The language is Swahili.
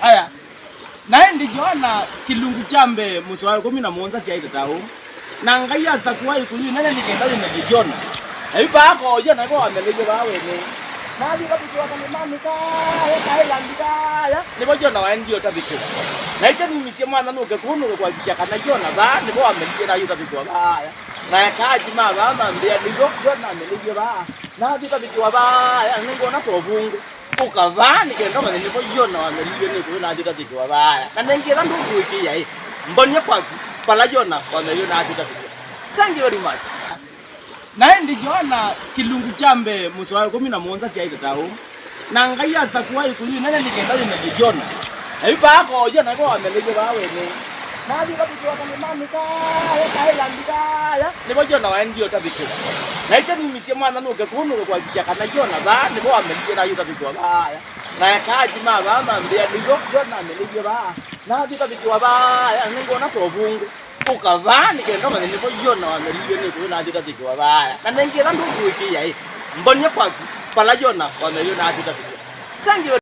Aya. Naye ndijiona kilungu chambe muswayo 11 tia itatao. Na ngaya za kuwai kuyu nene nikenda nimejiona. Aipa ako je na ko ameleje bawe ni. Na bi kabisa kama mami ka ya Thailand ka ya. Ni bojona wa ndio tabiki. Na icha ni misimu ana nuke kunu kwa kichaka na jona ba ni bo ameleje na yuta bikwa ba ya. Na kaji ma ba mambia ni go jona ameleje ba. Na bi kabisa ba ya ngona probungu. Ukavaa nikaenda kwa nilipojona wameliyo ni kwa ndio tabiki ba. Kana ngira ndo kuikia hii. Mbonye kwa pala jona wameliyo na ndio tabiki. Thank you very much. Naye ndijiona kilungu chambe muswayo 11 tia itatao. Na ngaya za kuwai kuyu nene nikenda nimejiona. Aipa ako je na ko ameleje bawe ni. Na bi kabisa kama mami ka ya Thailand ka ya. Ni bojona wa ndio tabiki. Na icha ni misimu ana nuke kunu kwa kichaka na jona ba ni bo ameleje na yuta bikwa ba ya. Na kaji ma ba mambia ni go jona ameleje ba. Na bi kabisa ba ya ngona probungu. Ukavaa nikaenda kwa nilipojona wameliyo ni kwa ndio tabiki ba. Kana ngira ndo kuikia hii. Mbonye kwa pala jona wameliyo na ndio tabiki. Thank you.